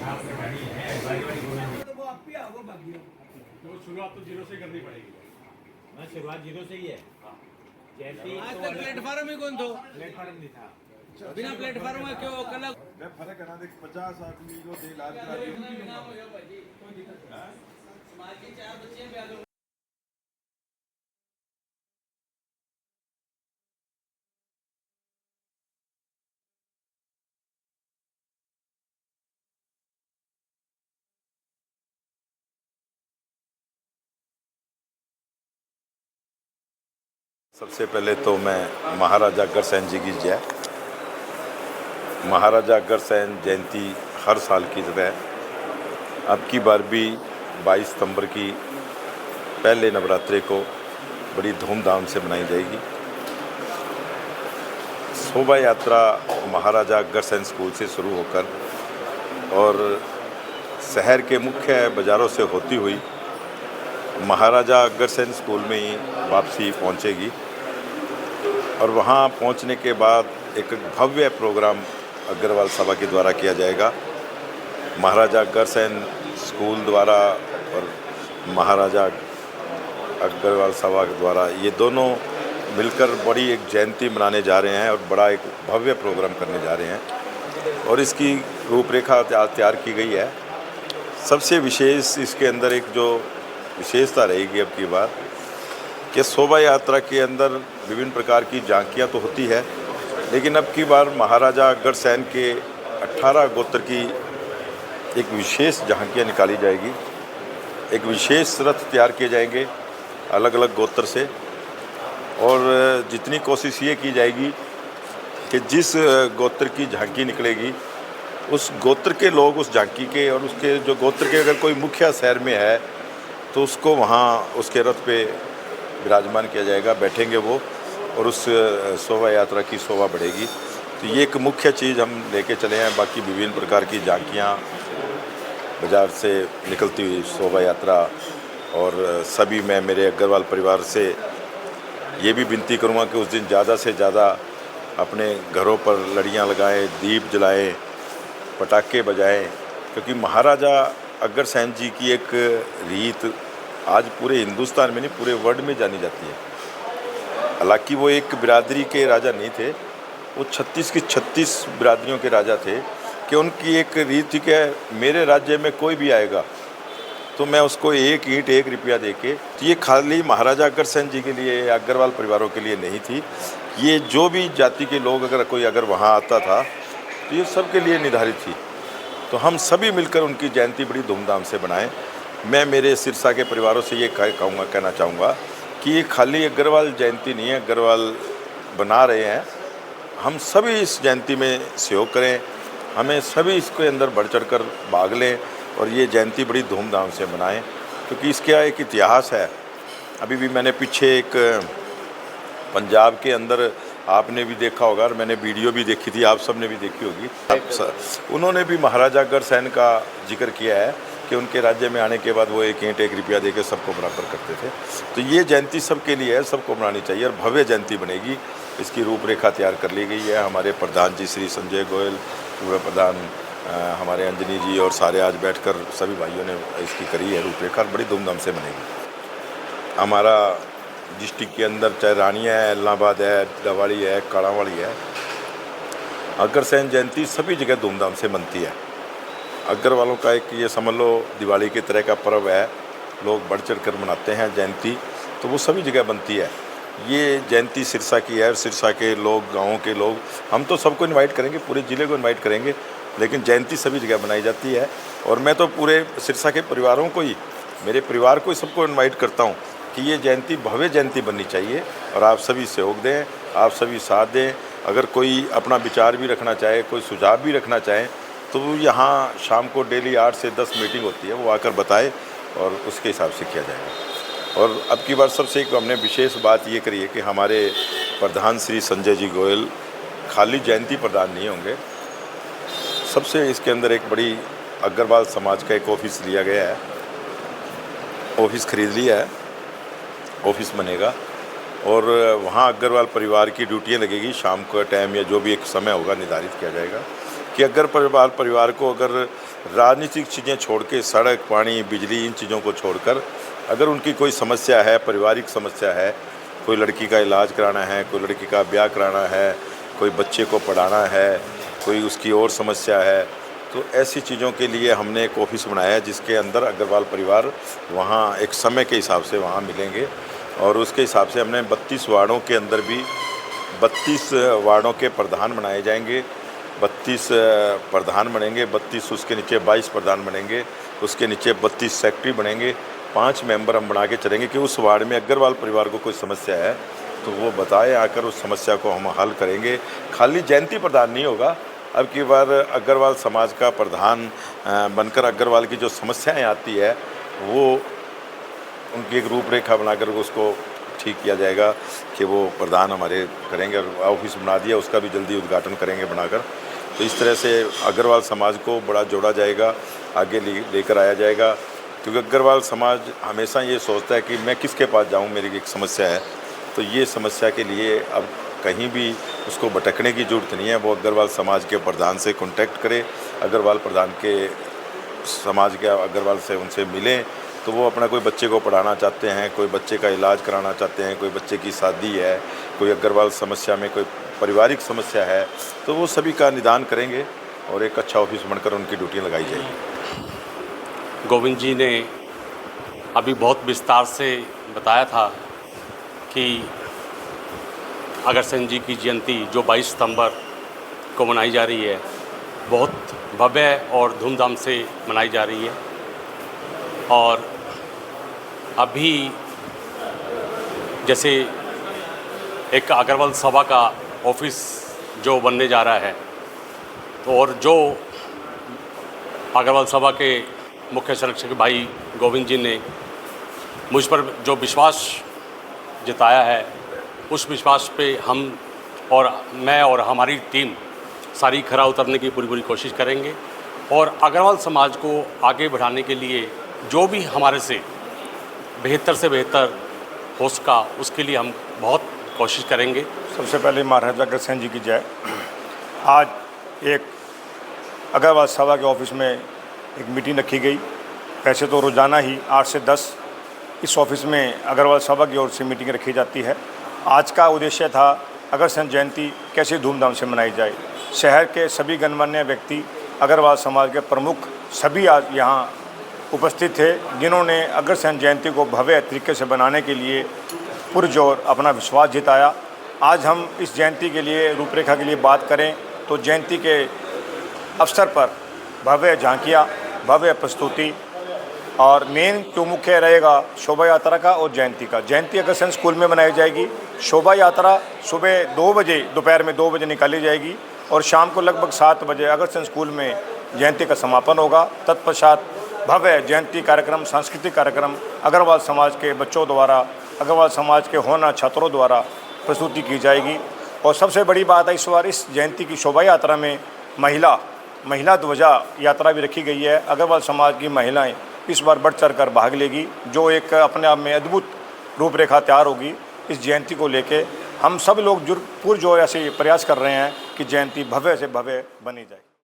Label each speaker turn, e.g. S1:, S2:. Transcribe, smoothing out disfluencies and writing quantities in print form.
S1: तो वो आप ही आओ बाकी
S2: तो शुरुआत तो जीरो से करनी पड़ेगी।
S3: मैं शुरुआत जीरो से ही है। जैसी
S1: आज तक प्लेटफॉर्म ही कौन दो
S3: प्लेटफॉर्म नहीं था।
S1: बिना प्लेटफॉर्म में क्यों कल
S4: मैं फर्क है ना देख 50 आदमी को दे इलाज करा दिया।
S1: समाज के 4 बच्चे ब्याह लो।
S4: सबसे पहले तो मैं महाराजा अग्रसेन जी की जय। महाराजा अग्रसेन जयंती हर साल की तरह अब की बार भी 22 सितंबर की पहले नवरात्रे को बड़ी धूमधाम से मनाई जाएगी। शोभा यात्रा महाराजा अग्रसेन स्कूल से शुरू होकर और शहर के मुख्य बाज़ारों से होती हुई महाराजा अग्रसेन स्कूल में ही वापसी पहुंचेगी और वहां पहुंचने के बाद एक भव्य प्रोग्राम अग्रवाल सभा के द्वारा किया जाएगा। महाराजा अग्रसेन स्कूल द्वारा और महाराजा अग्रवाल सभा के द्वारा ये दोनों मिलकर बड़ी एक जयंती मनाने जा रहे हैं और बड़ा एक भव्य प्रोग्राम करने जा रहे हैं और इसकी रूपरेखा तैयार की गई है। सबसे विशेष इसके अंदर एक जो विशेषता रहेगी अब की बार कि शोभा यात्रा के अंदर विभिन्न प्रकार की झांकियाँ तो होती है, लेकिन अब की बार महाराजा अग्रसेन के 18 गोत्र की एक विशेष झांकियाँ निकाली जाएगी। एक विशेष रथ तैयार किए जाएंगे अलग अलग गोत्र से और जितनी कोशिश ये की जाएगी कि जिस गोत्र की झांकी निकलेगी उस गोत्र के लोग उस झांकी के और उसके जो गोत्र के अगर कोई मुखिया शहर में है तो उसको वहाँ उसके रथ पे विराजमान किया जाएगा, बैठेंगे वो और उस शोभा यात्रा की शोभा बढ़ेगी। तो ये एक मुख्य चीज़ हम लेके चले हैं। बाकी विभिन्न प्रकार की झांकियाँ बाज़ार से निकलती हुई शोभा यात्रा और सभी मैं मेरे अग्रवाल परिवार से ये भी विनती करूँगा कि उस दिन ज़्यादा से ज़्यादा अपने घरों पर लड़ियाँ लगाएं, दीप जलाएं, पटाखे बजाएं, क्योंकि महाराजा अग्रसेन जी की एक रीत आज पूरे हिंदुस्तान में नहीं पूरे वर्ल्ड में जानी जाती है। हालांकि वो एक बिरादरी के राजा नहीं थे, वो 36 की 36 बिरादरियों के राजा थे कि उनकी एक रीत थी कि मेरे राज्य में कोई भी आएगा तो मैं उसको एक ईंट 1 रुपया दे के। तो ये खाली महाराजा अग्रसेन जी के लिए अग्रवाल परिवारों के लिए नहीं थी, ये जो भी जाति के लोग अगर वहाँ आता था तो ये सबके लिए निर्धारित थी। तो हम सभी मिलकर उनकी जयंती बड़ी धूमधाम से बनाएं। मैं मेरे सिरसा के परिवारों से ये कहना चाहूँगा कि ये खाली अग्रवाल जयंती नहीं है, अग्रवाल बना रहे हैं। हम सभी इस जयंती में सहयोग करें, हमें सभी इसके अंदर बढ़ चढ़ कर भाग लें और ये जयंती बड़ी धूमधाम से मनाएं, क्योंकि इसका एक इतिहास है। अभी भी मैंने पीछे एक पंजाब के अंदर आपने भी देखा होगा और मैंने वीडियो भी देखी थी, आप सब ने भी देखी होगी। उन्होंने भी महाराजा अग्रसेन का जिक्र किया है कि उनके राज्य में आने के बाद वो एक ईंट 1 रुपया देकर सबको बराबर करते थे। तो ये जयंती सबके लिए है, सबको मनानी चाहिए और भव्य जयंती बनेगी। इसकी रूपरेखा तैयार कर ली गई है। हमारे प्रधान जी श्री संजय गोयल, पूर्व प्रधान हमारे अंजनी जी और सारे आज बैठकर सभी भाइयों ने इसकी करी है रूपरेखा, बड़ी धूमधाम से बनेगी। हमारा डिस्ट्रिक्ट के अंदर चाहे रानिया है, इलाहाबाद है, दवाड़ी है, काड़ावाड़ी है, अग्रसेन जयंती सभी जगह धूमधाम से बनती है। अग्रवालों का एक ये समझ लो दिवाली की तरह का पर्व है, लोग बढ़ चढ़ कर मनाते हैं जयंती, तो वो सभी जगह बनती है। ये जयंती सिरसा की है, सिरसा के लोग, गाँव के लोग, हम तो सबको इन्वाइट करेंगे, पूरे ज़िले को इन्वाइट करेंगे, लेकिन जयंती सभी जगह बनाई जाती है। और मैं तो पूरे सिरसा के परिवारों को ही, मेरे परिवार को ही सबको इन्वाइट करता हूँ कि ये जयंती भव्य जयंती बननी चाहिए और आप सभी सहयोग दें, आप सभी साथ दें। अगर कोई अपना विचार भी रखना चाहे, कोई सुझाव भी रखना चाहे तो यहाँ शाम को डेली 8 से 10 मीटिंग होती है, वो आकर बताए और उसके हिसाब से किया जाएगा। और अब की बार सबसे एक हमने विशेष बात ये करी है कि हमारे प्रधान श्री संजय जी गोयल खाली जयंती प्रधान नहीं होंगे, सबसे इसके अंदर एक बड़ी अग्रवाल समाज का एक ऑफिस लिया गया है, ऑफिस खरीद लिया है, ऑफिस बनेगा और वहाँ अग्रवाल परिवार की ड्यूटियाँ लगेगी। शाम का टाइम या जो भी एक समय होगा निर्धारित किया जाएगा कि अग्रवाल परिवार को अगर राजनीतिक चीज़ें छोड़ के, सड़क, पानी, बिजली, इन चीज़ों को छोड़कर अगर उनकी कोई समस्या है, पारिवारिक समस्या है, कोई लड़की का इलाज कराना है, कोई लड़की का ब्याह कराना है, कोई बच्चे को पढ़ाना है, कोई उसकी और समस्या है, तो ऐसी चीज़ों के लिए हमने एक ऑफिस बनाया है जिसके अंदर अग्रवाल परिवार वहाँ एक समय के हिसाब से वहाँ मिलेंगे। और उसके हिसाब से हमने 32 वार्डों के अंदर भी 32 वार्डों के प्रधान बनाए जाएंगे, 32 प्रधान बनेंगे, 32 उसके नीचे 22 प्रधान बनेंगे, उसके नीचे 32 सेक्रेटरी बनेंगे, 5 मेंबर हम बना के चलेंगे कि उस वार्ड में अग्रवाल परिवार को कोई समस्या है तो वो बताए, आकर उस समस्या को हम हल करेंगे। खाली जयंती प्रधान नहीं होगा, अब की बार अग्रवाल समाज का प्रधान बनकर अग्रवाल की जो समस्याएं आती है वो उनकी एक रूपरेखा बनाकर उसको ठीक किया जाएगा कि वो प्रधान हमारे करेंगे। और ऑफिस बना दिया, उसका भी जल्दी उद्घाटन करेंगे बनाकर। तो इस तरह से अग्रवाल समाज को बड़ा जोड़ा जाएगा, आगे लेकर आया जाएगा, क्योंकि अग्रवाल समाज हमेशा ये सोचता है कि मैं किसके पास जाऊँ, मेरी एक समस्या है। तो ये समस्या के लिए अब कहीं भी उसको भटकने की ज़रूरत नहीं है, वो अग्रवाल समाज के प्रधान से कांटेक्ट करे, अग्रवाल प्रधान के समाज के अग्रवाल से उनसे मिलें। तो वो अपना कोई बच्चे को पढ़ाना चाहते हैं, कोई बच्चे का इलाज कराना चाहते हैं, कोई बच्चे की शादी है, कोई अग्रवाल समस्या में कोई पारिवारिक समस्या है, तो वो सभी का निदान करेंगे और एक अच्छा ऑफिस बनकर उनकी ड्यूटी लगाई जाएगी।
S2: गोविंद जी ने अभी बहुत विस्तार से बताया था कि अग्रसेन जी की जयंती जो 22 सितंबर को मनाई जा रही है, बहुत भव्य और धूमधाम से मनाई जा रही है। और अभी जैसे एक अग्रवाल सभा का ऑफिस जो बनने जा रहा है, तो और जो अग्रवाल सभा के मुख्य संरक्षक भाई गोविंद जी ने मुझ पर जो विश्वास जताया है, उस विश्वास पे हम और मैं और हमारी टीम सारी खरा उतरने की पूरी कोशिश करेंगे। और अग्रवाल समाज को आगे बढ़ाने के लिए जो भी हमारे से बेहतर हो सका, उसके लिए हम बहुत कोशिश करेंगे।
S5: सबसे पहले महाराजा अग्रसेन जी की जय। आज एक अग्रवाल सभा के ऑफिस में एक मीटिंग रखी गई। वैसे तो रोज़ाना ही 8 से 10 इस ऑफिस में अग्रवाल सभा की ओर से मीटिंग रखी जाती है। आज का उद्देश्य था अग्रसेन जयंती कैसे धूमधाम से मनाई जाए। शहर के सभी गणमान्य व्यक्ति, अग्रवाल समाज के प्रमुख सभी आज यहाँ उपस्थित थे, जिन्होंने अग्रसेन जयंती को भव्य तरीके से बनाने के लिए पुरजोर अपना विश्वास जताया। आज हम इस जयंती के लिए रूपरेखा के लिए बात करें तो जयंती के अवसर पर भव्य झांकियाँ, भव्य प्रस्तुति और मेन जो मुख्य रहेगा शोभा यात्रा का और जयंती का। जयंती अग्रसेन स्कूल में मनाई जाएगी। शोभा यात्रा सुबह 2 बजे, दोपहर में 2 बजे निकाली जाएगी और शाम को लगभग 7 बजे अग्रसेन स्कूल में जयंती का समापन होगा। तत्पश्चात भव्य जयंती कार्यक्रम, सांस्कृतिक कार्यक्रम अग्रवाल समाज के बच्चों द्वारा, अग्रवाल समाज के होना छात्रों द्वारा प्रस्तुति की जाएगी। और सबसे बड़ी बात है, इस बार इस जयंती की शोभा यात्रा में महिला ध्वजा यात्रा भी रखी गई है। अग्रवाल समाज की महिलाएं इस बार बढ़ चढ़ कर भाग लेगी, जो एक अपने आप में अद्भुत रूपरेखा तैयार होगी। इस जयंती को लेके हम सब लोग पुरजोर ऐसे प्रयास कर रहे हैं कि जयंती भव्य से भव्य बनी जाए।